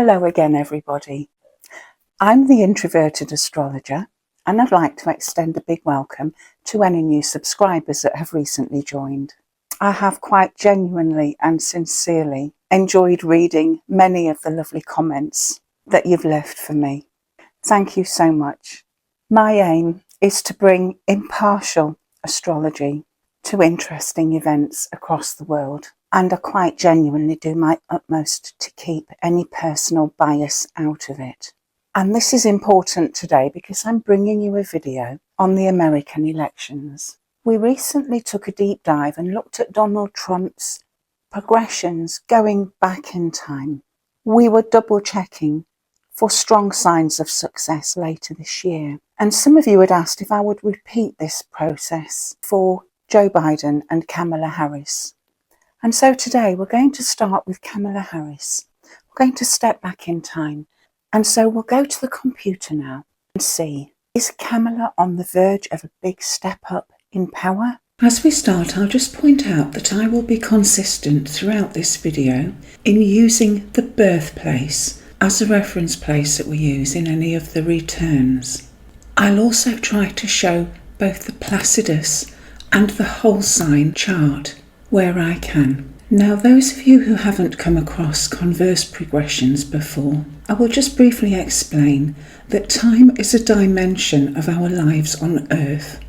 Hello again, everybody. I'm the introverted astrologer, and I'd like to extend a big welcome to any new subscribers that have recently joined. I have quite genuinely and sincerely enjoyed reading many of the lovely comments that you've left for me. Thank you so much. My aim is to bring impartial astrology to interesting events across the world, and I quite genuinely do my utmost to keep any personal bias out of it. And this is important today because I'm bringing you a video on the American elections. We recently took a deep dive and looked at Donald Trump's progressions going back in time. We were double checking for strong signs of success later this year. And some of you had asked if I would repeat this process for Joe Biden and Kamala Harris. And so today we're going to start with Kamala Harris. We're going to step back in time. And so we'll go to the computer now and see, is Kamala on the verge of a big step up in power? As we start, I'll just point out that I will be consistent throughout this video in using the birthplace as a reference place that we use in any of the returns. I'll also try to show both the Placidus and the whole sign chart where I can. Now, those of you who haven't come across Converse Progressions before, I will just briefly explain that time is a dimension of our lives on Earth,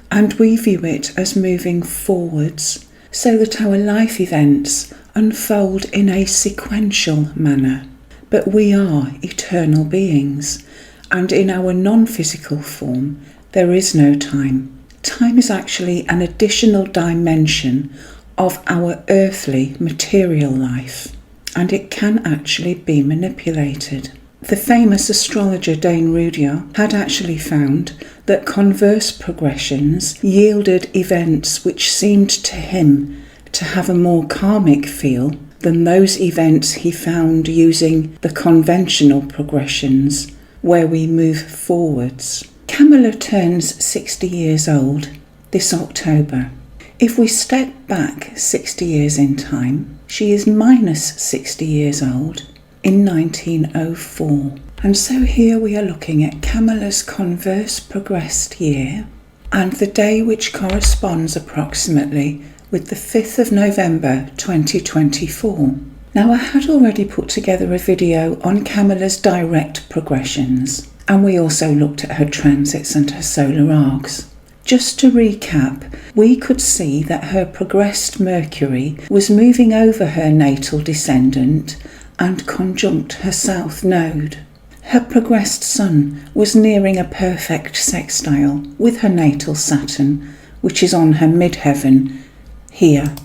and we view it as moving forwards so that our life events unfold in a sequential manner. But we are eternal beings, and in our non-physical form, there is no time. Time is actually an additional dimension of our earthly material life, and it can actually be manipulated. The famous astrologer Dane Rudyard had actually found that converse progressions yielded events which seemed to him to have a more karmic feel than those events he found using the conventional progressions where we move forwards. Kamala turns 60 years old this October. If we step back 60 years in time, she is minus 60 years old in 1904. And so here we are looking at Kamala's converse progressed year and the day which corresponds approximately with the 5th of November 2024. Now, I had already put together a video on Kamala's direct progressions, and we also looked at her transits and her solar arcs. Just to recap, we could see that her progressed Mercury was moving over her natal descendant and conjunct her south node. Her progressed Sun was nearing a perfect sextile with her natal Saturn, which is on her midheaven here.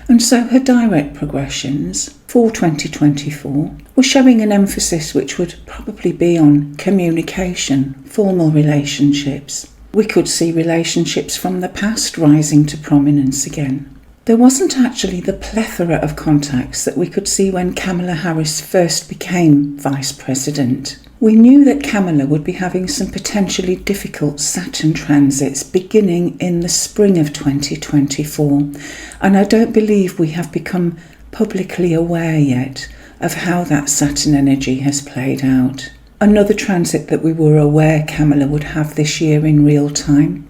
And so her direct progressions for 2024 were showing an emphasis which would probably be on communication, formal relationships. We could see relationships from the past rising to prominence again. There wasn't actually the plethora of contacts that we could see when Kamala Harris first became Vice President. We knew that Kamala would be having some potentially difficult Saturn transits beginning in the spring of 2024, and I don't believe we have become publicly aware yet of how that Saturn energy has played out. Another transit that we were aware Kamala would have this year in real time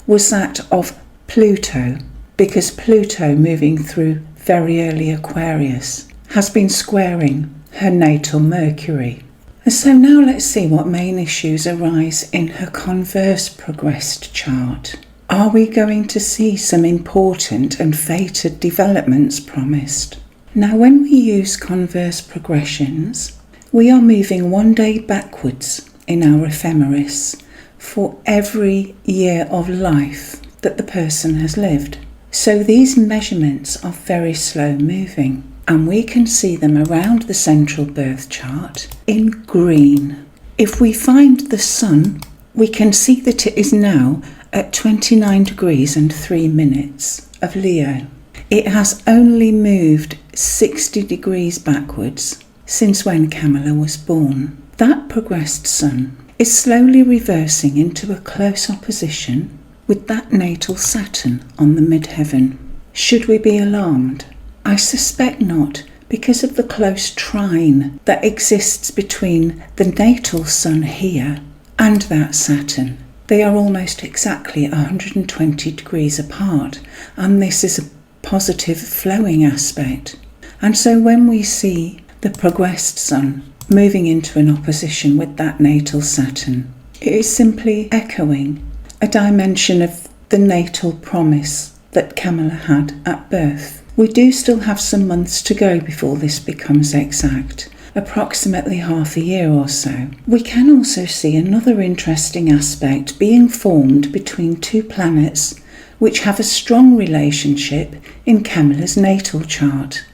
was that of Pluto, because Pluto, moving through very early Aquarius, has been squaring her natal Mercury. And so now let's see what main issues arise in her converse progressed chart. Are we going to see some important and fated developments promised? Now, when we use converse progressions, we are moving one day backwards in our ephemeris for every year of life that the person has lived. So these measurements are very slow moving, and we can see them around the central birth chart in green. If we find the Sun, we can see that it is now at 29 degrees and 3 minutes of Leo. It has only moved 60 degrees backwards since when Kamala was born. That progressed Sun is slowly reversing into a close opposition with that natal Saturn on the midheaven. Should we be alarmed? I suspect not, because of the close trine that exists between the natal sun here and that Saturn. They are almost exactly 120 degrees apart, and this is a positive flowing aspect. And so when we see the progressed sun moving into an opposition with that natal Saturn, it is simply echoing a dimension of the natal promise that Kamala had at birth. We do still have some months to go before this becomes exact, approximately half a year or so. We can also see another interesting aspect being formed between two planets which have a strong relationship in Kamala's natal chart.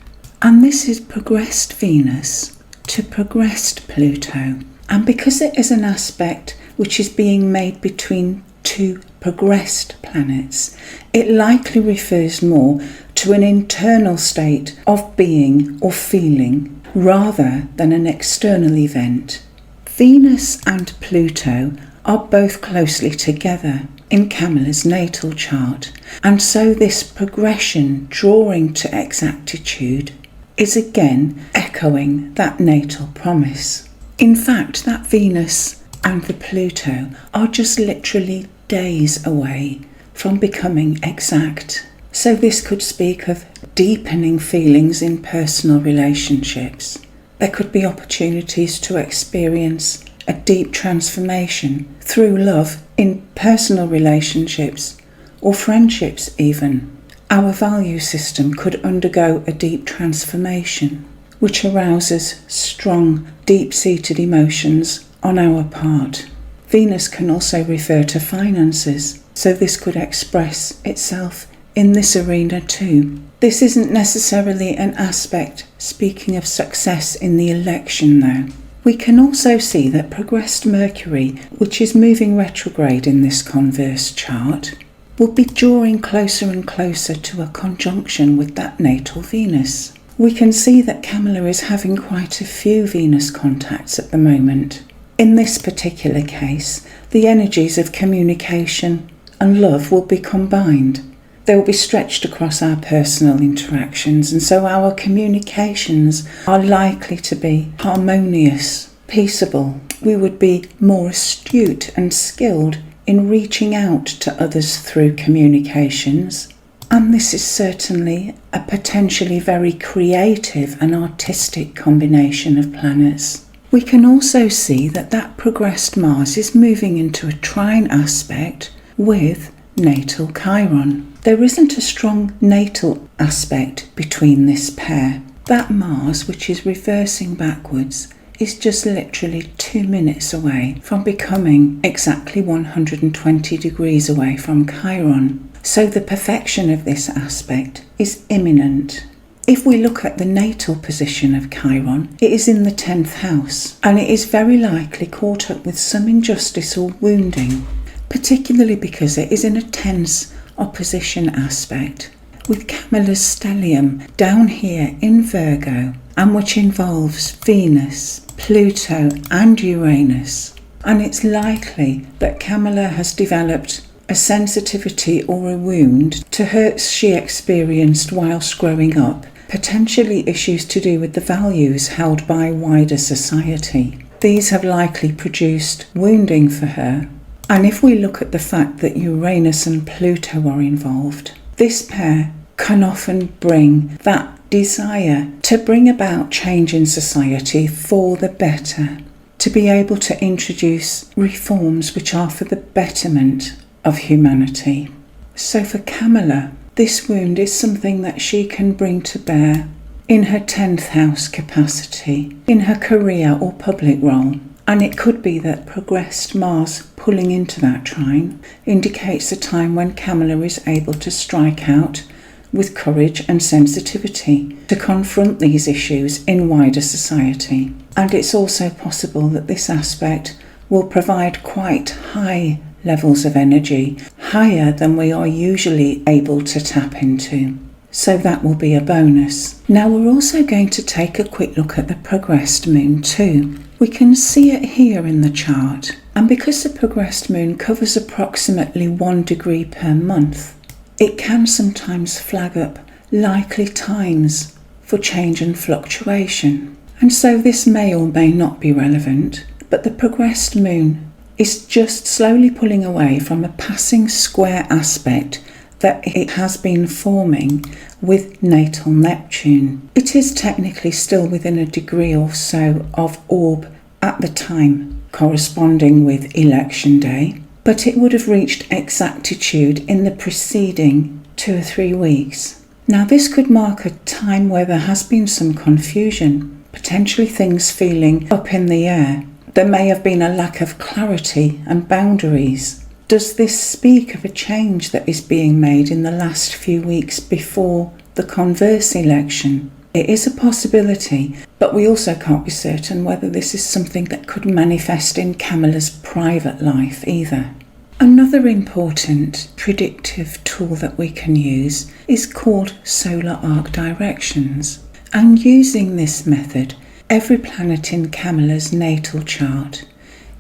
And this is progressed Venus to progressed Pluto. And because it is an aspect which is being made between two progressed planets, it likely refers more to an internal state of being or feeling rather than an external event. Venus and Pluto are both closely together in Kamala's natal chart, and so this progression drawing to exactitude is again echoing that natal promise. In fact, that Venus and the Pluto are just literally days away from becoming exact. So this could speak of deepening feelings in personal relationships. There could be opportunities to experience a deep transformation through love in personal relationships or friendships even. Our value system could undergo a deep transformation, which arouses strong, deep-seated emotions on our part. Venus can also refer to finances, so this could express itself in this arena too. This isn't necessarily an aspect speaking of success in the election though. We can also see that progressed Mercury, which is moving retrograde in this converse chart, will be drawing closer and closer to a conjunction with that natal Venus. We can see that Kamala is having quite a few Venus contacts at the moment. In this particular case, the energies of communication and love will be combined. They will be stretched across our personal interactions, and so our communications are likely to be harmonious, peaceable. We would be more astute and skilled in reaching out to others through communications. And this is certainly a potentially very creative and artistic combination of planets. We can also see that that progressed Mars is moving into a trine aspect with natal Chiron. There isn't a strong natal aspect between this pair. That Mars, which is reversing backwards, is just literally 2 minutes away from becoming exactly 120 degrees away from Chiron. So the perfection of this aspect is imminent. If we look at the natal position of Chiron, it is in the 10th house, and it is very likely caught up with some injustice or wounding, particularly because it is in a tense opposition aspect with Kamala's stellium down here in Virgo, and which involves Venus, Pluto and Uranus. And it's likely that Kamala has developed a sensitivity or a wound to hurts she experienced whilst growing up, potentially issues to do with the values held by wider society. These have likely produced wounding for her. And if we look at the fact that Uranus and Pluto are involved, this pair can often bring that desire to bring about change in society for the better, to be able to introduce reforms which are for the betterment of humanity. So for Kamala, this wound is something that she can bring to bear in her 10th house capacity, in her career or public role. And it could be that progressed Mars pulling into that trine indicates a time when Kamala is able to strike out with courage and sensitivity to confront these issues in wider society. And it's also possible that this aspect will provide quite high levels of energy, higher than we are usually able to tap into. So that will be a bonus. Now we're also going to take a quick look at the progressed moon too. We can see it here in the chart, and because the progressed moon covers approximately 1 degree per month, it can sometimes flag up likely times for change and fluctuation. And so this may or may not be relevant, but the progressed moon is just slowly pulling away from a passing square aspect that it has been forming with natal Neptune. It is technically still within a degree or so of orb at the time corresponding with election day, but it would have reached exactitude in the preceding 2 or 3 weeks. Now this could mark a time where there has been some confusion, potentially things feeling up in the air. There may have been a lack of clarity and boundaries. Does this speak of a change that is being made in the last few weeks before the Converse election? It is a possibility, but we also can't be certain whether this is something that could manifest in Kamala's private life either. Another important predictive tool that we can use is called solar arc directions. And using this method, every planet in Kamala's natal chart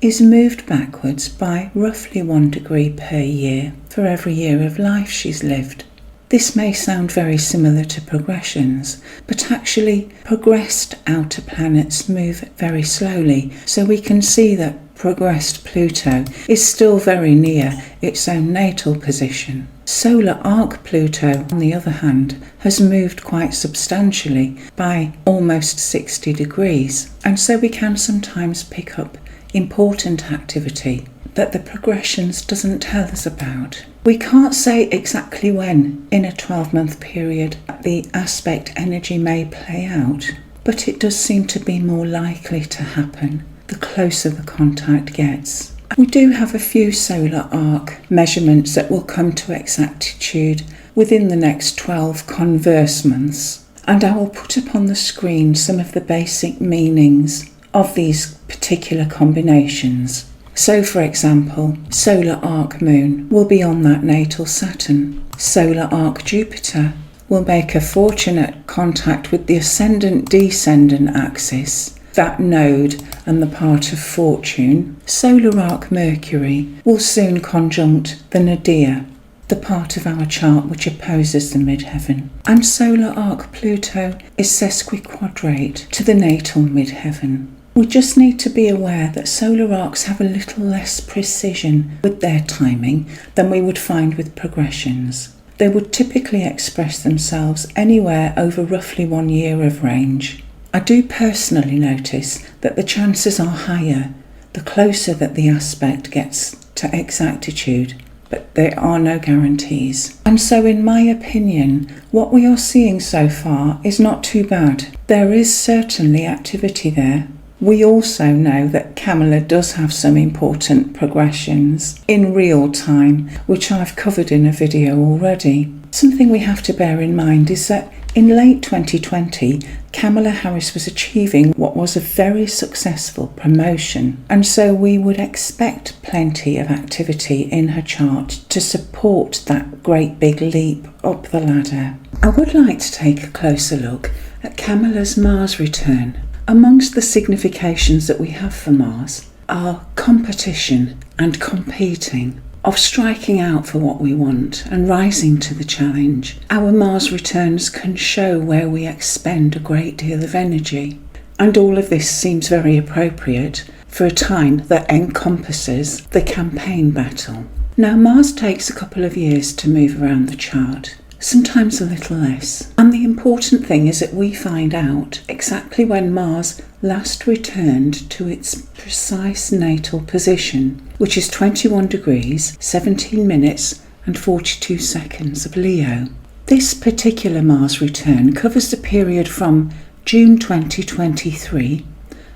is moved backwards by roughly 1 degree per year for every year of life she's lived. This may sound very similar to progressions, but actually progressed outer planets move very slowly, so we can see that progressed Pluto is still very near its own natal position. Solar arc Pluto, on the other hand, has moved quite substantially by almost 60 degrees, and so we can sometimes pick up important activity that the progressions doesn't tell us about. We can't say exactly when in a 12-month period the aspect energy may play out, but it does seem to be more likely to happen the closer the contact gets. We do have a few solar arc measurements that will come to exactitude within the next 12 converse months, and I will put up on the screen some of the basic meanings of these particular combinations. So for example, solar arc moon will be on that natal Saturn. Solar arc Jupiter will make a fortunate contact with the ascendant-descendant axis, that node and the part of fortune. Solar arc Mercury will soon conjunct the nadir, the part of our chart which opposes the midheaven. And solar arc Pluto is sesquiquadrate to the natal midheaven. We just need to be aware that solar arcs have a little less precision with their timing than we would find with progressions. They would typically express themselves anywhere over roughly 1 year of range. I do personally notice that the chances are higher the closer that the aspect gets to exactitude, but there are no guarantees. And so in my opinion, what we are seeing so far is not too bad. There is certainly activity there. We also know that Kamala does have some important progressions in real time, which I've covered in a video already. Something we have to bear in mind is that in late 2020, Kamala Harris was achieving what was a very successful promotion, and so we would expect plenty of activity in her chart to support that great big leap up the ladder. I would like to take a closer look at Kamala's Mars return. Amongst the significations that we have for Mars are competition and competing, of striking out for what we want and rising to the challenge. Our Mars returns can show where we expend a great deal of energy, and all of this seems very appropriate for a time that encompasses the campaign battle. Now, Mars takes a couple of years to move around the chart, sometimes a little less. And the important thing is that we find out exactly when Mars last returned to its precise natal position, which is 21 degrees, 17 minutes and 42 seconds of Leo. This particular Mars return covers the period from June 2023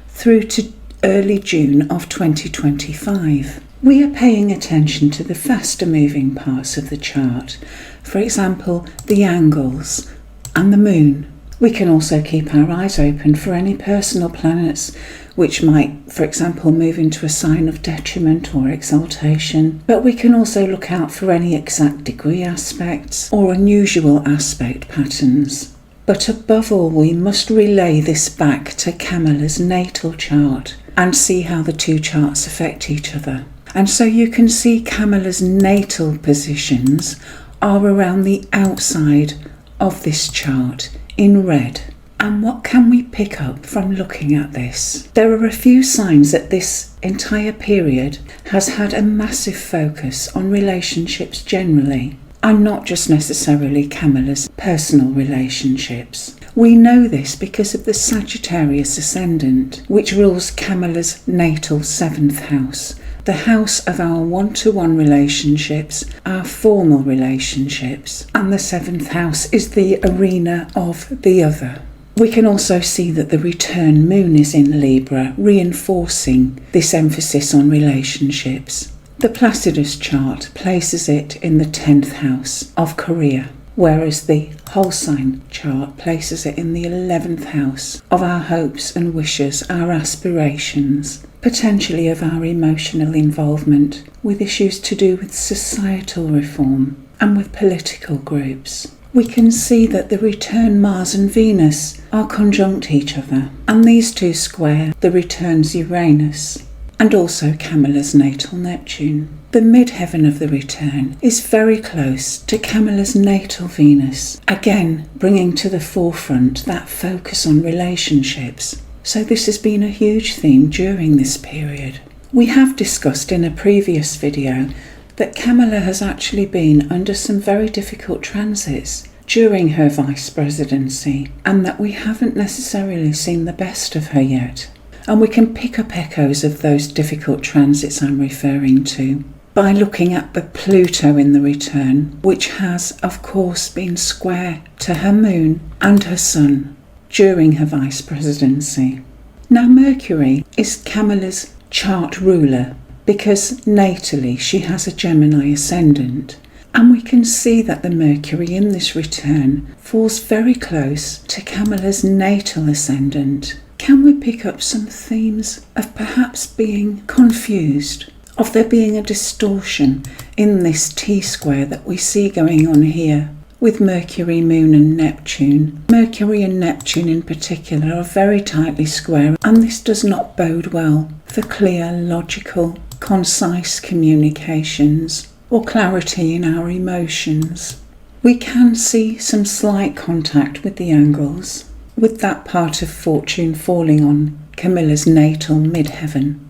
through to early June of 2025. We are paying attention to the faster moving parts of the chart, for example, the angles and the moon. We can also keep our eyes open for any personal planets which might, for example, move into a sign of detriment or exaltation. But we can also look out for any exact degree aspects or unusual aspect patterns. But above all, we must relay this back to Kamala's natal chart and see how the two charts affect each other. And so you can see Kamala's natal positions are around the outside of this chart in red. And what can we pick up from looking at this? There are a few signs that this entire period has had a massive focus on relationships generally, and not just necessarily Kamala's personal relationships. We know this because of the Sagittarius ascendant, which rules Kamala's natal 7th house, the house of our one-to-one relationships, our formal relationships, and the 7th house is the arena of the other. We can also see that the return moon is in Libra, reinforcing this emphasis on relationships. The Placidus chart places it in the 10th house of career, whereas the whole sign chart places it in the 11th house of our hopes and wishes, our aspirations, potentially of our emotional involvement with issues to do with societal reform and with political groups. We can see that the return Mars and Venus are conjunct each other, and these two square the returns Uranus and also Kamala's natal Neptune. The midheaven of the return is very close to Kamala's natal Venus, again bringing to the forefront that focus on relationships. So this has been a huge theme during this period. We have discussed in a previous video that Kamala has actually been under some very difficult transits during her vice presidency, and that we haven't necessarily seen the best of her yet. And we can pick up echoes of those difficult transits I'm referring to by looking at the Pluto in the return, which has of course been square to her moon and her sun during her vice presidency. Now Mercury is Kamala's chart ruler, because natally she has a Gemini ascendant, and we can see that the Mercury in this return falls very close to Kamala's natal ascendant. Can we pick up some themes of perhaps being confused, of there being a distortion in this T-square that we see going on here with Mercury, Moon and Neptune? Mercury and Neptune in particular are very tightly square, and this does not bode well for clear, logical, concise communications or clarity in our emotions. We can see some slight contact with the angles, with that part of fortune falling on Camilla's natal midheaven,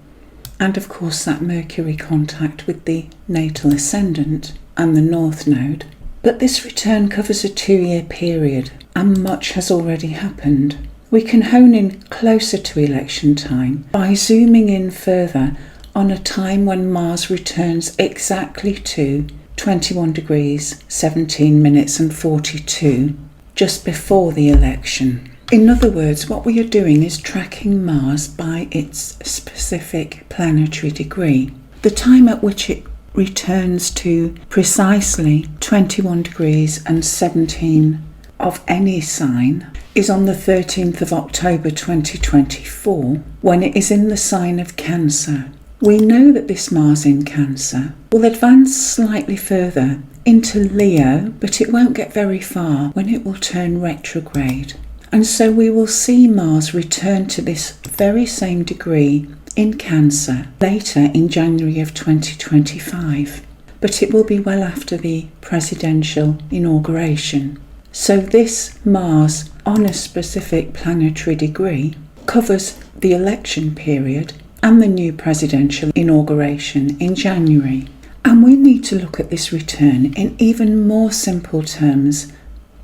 and of course that Mercury contact with the natal ascendant and the North Node. But this return covers a 2-year period, and much has already happened. We can hone in closer to election time by zooming in further on a time when Mars returns exactly to 21 degrees, 17 minutes and 42, just before the election. In other words, what we are doing is tracking Mars by its specific planetary degree. The time at which it returns to precisely 21 degrees and 17 of any sign is on the 13th of October 2024, when it is in the sign of Cancer. We know that this Mars in Cancer will advance slightly further into Leo, but it won't get very far when it will turn retrograde. And so we will see Mars return to this very same degree in Cancer later in January of 2025, but it will be well after the presidential inauguration. So this Mars on a specific planetary degree covers the election period and the new presidential inauguration in January. And we need to look at this return in even more simple terms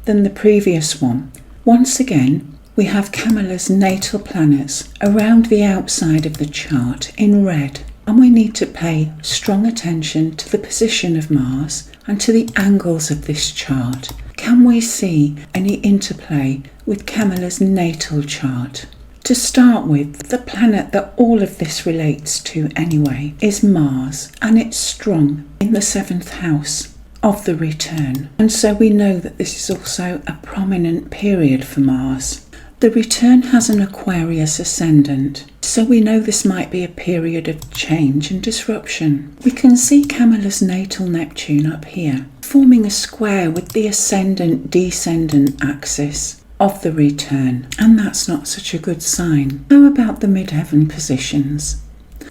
than the previous one. Once again, we have Kamala's natal planets around the outside of the chart in red, and we need to pay strong attention to the position of Mars and to the angles of this chart. Can we see any interplay with Kamala's natal chart? To start with, the planet that all of this relates to anyway is Mars, and it's strong in the 7th house of the return. And so we know that this is also a prominent period for Mars. The return has an Aquarius ascendant, so we know this might be a period of change and disruption. We can see Kamala's natal Neptune up here, forming a square with the ascendant-descendant axis of the return, and that's not such a good sign. How about the midheaven positions?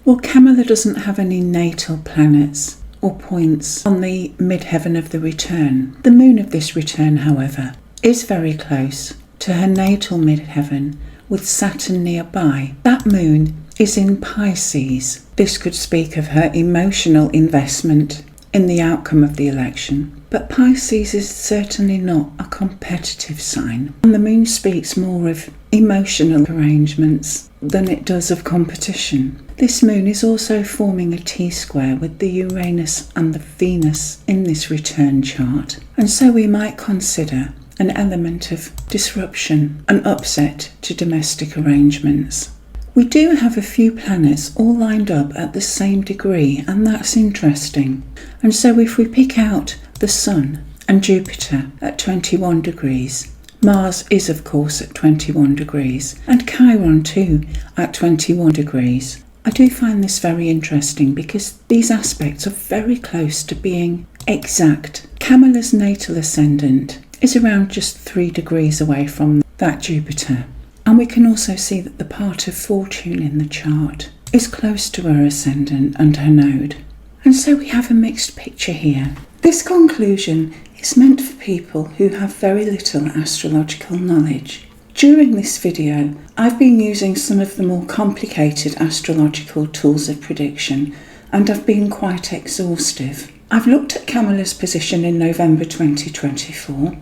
Well, Kamala doesn't have any natal planets or points on the midheaven of the return. The moon of this return, however, is very close to her natal midheaven with Saturn nearby. That moon is in Pisces. This could speak of her emotional investment in the outcome of the election. But Pisces is certainly not a competitive sign. And the moon speaks more of emotional arrangements than it does of competition. This moon is also forming a T-square with the Uranus and the Venus in this return chart. And so we might consider an element of disruption, an upset to domestic arrangements. We do have a few planets all lined up at the same degree, and that's interesting. And so if we pick out the Sun and Jupiter at 21 degrees, Mars is of course at 21 degrees, and Chiron too at 21 degrees. I do find this very interesting because these aspects are very close to being exact. Kamala's natal ascendant is around just 3 degrees away from that Jupiter. And we can also see that the part of fortune in the chart is close to her ascendant and her node. And so we have a mixed picture here. This conclusion is meant for people who have very little astrological knowledge. During this video, I've been using some of the more complicated astrological tools of prediction, and I've been quite exhaustive. I've looked at Kamala's position in November 2024,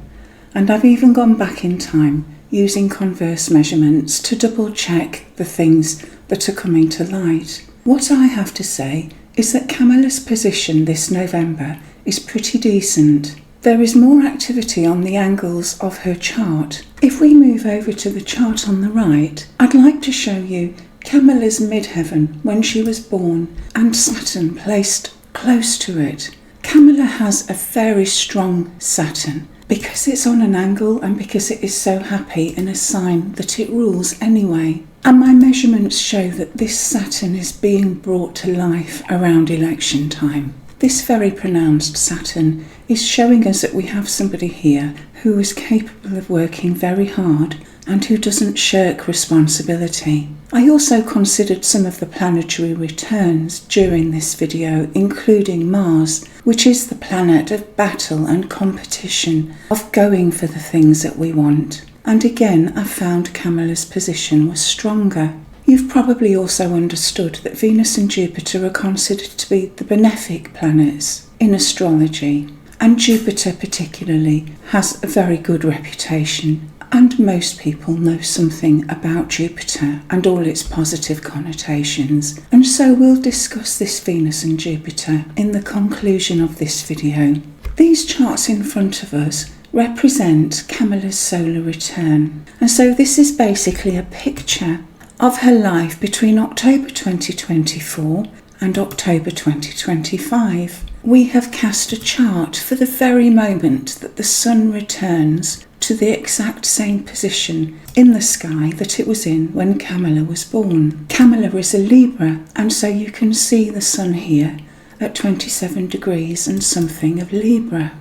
and I've even gone back in time using converse measurements to double check the things that are coming to light. What I have to say is that Kamala's position this November is pretty decent. There is more activity on the angles of her chart. If we move over to the chart on the right, I'd like to show you Kamala's midheaven when she was born and Saturn placed close to it. Kamala has a very strong Saturn because it's on an angle and because it is so happy in a sign that it rules anyway. And my measurements show that this Saturn is being brought to life around election time. This very pronounced Saturn is showing us that we have somebody here who is capable of working very hard and who doesn't shirk responsibility. I also considered some of the planetary returns during this video, including Mars, which is the planet of battle and competition, of going for the things that we want. And again, I found Kamala's position was stronger. You've probably also understood that Venus and Jupiter are considered to be the benefic planets in astrology, and Jupiter particularly has a very good reputation, and most people know something about Jupiter and all its positive connotations. And so we'll discuss this Venus and Jupiter in the conclusion of this video. These charts in front of us represent Kamala's solar return, and so this is basically a picture of her life between October 2024 and October 2025. We have cast a chart for the very moment that the Sun returns to the exact same position in the sky that it was in when Kamala was born. Kamala is a Libra, and so you can see the Sun here at 27 degrees and something of Libra.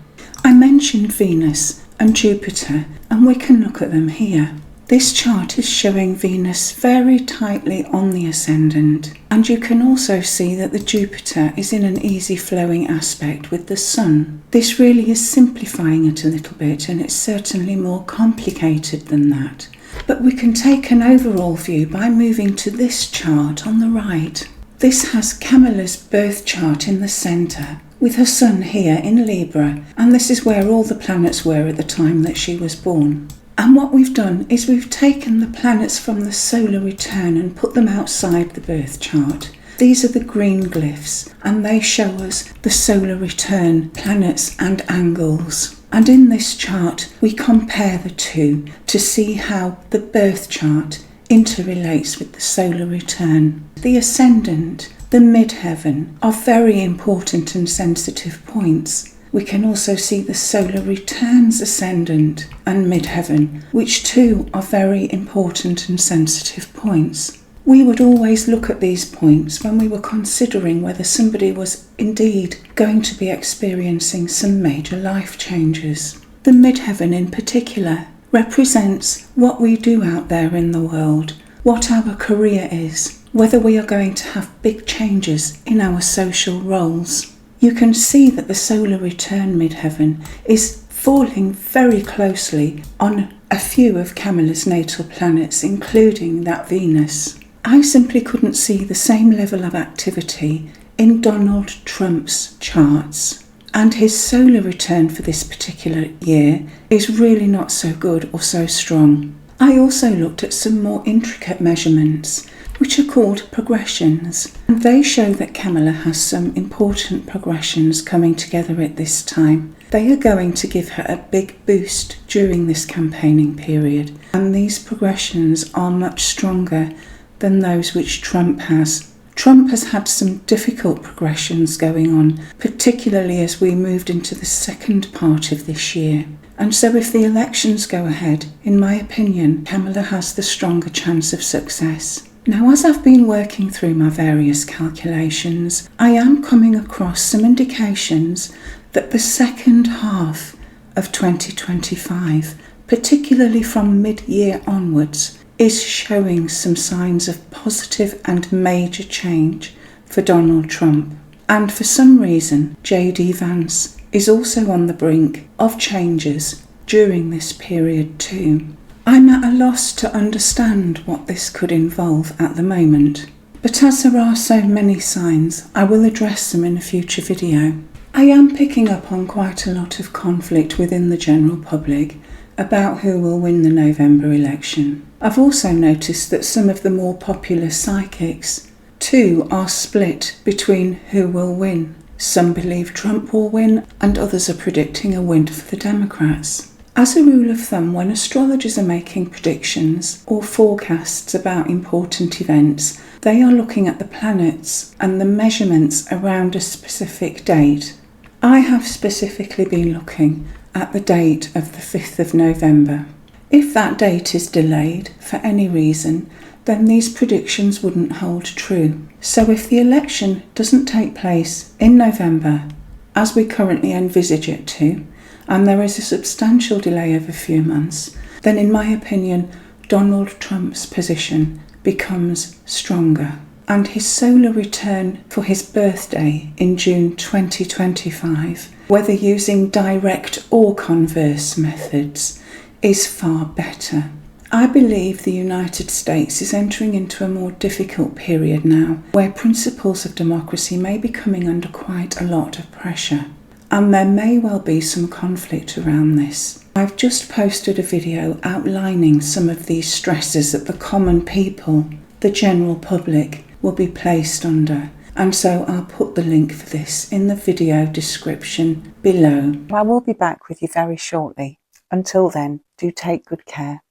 I mentioned Venus and Jupiter, and we can look at them here. This chart is showing Venus very tightly on the ascendant, and you can also see that the Jupiter is in an easy flowing aspect with the Sun. This really is simplifying it a little bit, and it's certainly more complicated than that. But we can take an overall view by moving to this chart on the right. This has Kamala's birth chart in the centre, with her Sun here in Libra, and this is where all the planets were at the time that she was born. And what we've done is we've taken the planets from the solar return and put them outside the birth chart. These are the green glyphs, and they show us the solar return planets and angles. And in this chart, we compare the two to see how the birth chart interrelates with the solar return. The ascendant, the midheaven, are very important and sensitive points. We can also see the solar returns ascendant and midheaven, which too are very important and sensitive points. We would always look at these points when we were considering whether somebody was indeed going to be experiencing some major life changes. The midheaven in particular represents what we do out there in the world, what our career is, whether we are going to have big changes in our social roles. You can see that the solar return midheaven is falling very closely on a few of Kamala's natal planets, including that Venus. I simply couldn't see the same level of activity in Donald Trump's charts, and his solar return for this particular year is really not so good or so strong. I also looked at some more intricate measurements, which are called progressions, and they show that Kamala has some important progressions coming together at this time. They are going to give her a big boost during this campaigning period, and these progressions are much stronger than those which Trump has. Trump has had some difficult progressions going on, particularly as we moved into the second part of this year. And so if the elections go ahead, in my opinion, Kamala has the stronger chance of success. Now, as I've been working through my various calculations, I am coming across some indications that the second half of 2025, particularly from mid-year onwards, is showing some signs of positive and major change for Donald Trump. And for some reason, J.D. Vance is also on the brink of changes during this period too. I'm at a loss to understand what this could involve at the moment, but as there are so many signs, I will address them in a future video. I am picking up on quite a lot of conflict within the general public about who will win the November election. I've also noticed that some of the more popular psychics too are split between who will win. Some believe Trump will win, and others are predicting a win for the Democrats. As a rule of thumb, when astrologers are making predictions or forecasts about important events, they are looking at the planets and the measurements around a specific date. I have specifically been looking at the date of the 5th of November. If that date is delayed for any reason, then these predictions wouldn't hold true. So if the election doesn't take place in November, as we currently envisage it to, and there is a substantial delay of a few months, then in my opinion, Donald Trump's position becomes stronger. And his solar return for his birthday in June 2025, whether using direct or converse methods, is far better. I believe the United States is entering into a more difficult period now, where principles of democracy may be coming under quite a lot of pressure. And there may well be some conflict around this. I've just posted a video outlining some of these stresses that the common people, the general public, will be placed under. And so I'll put the link for this in the video description below. I will be back with you very shortly. Until then, do take good care.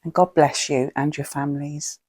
And God bless you and your families.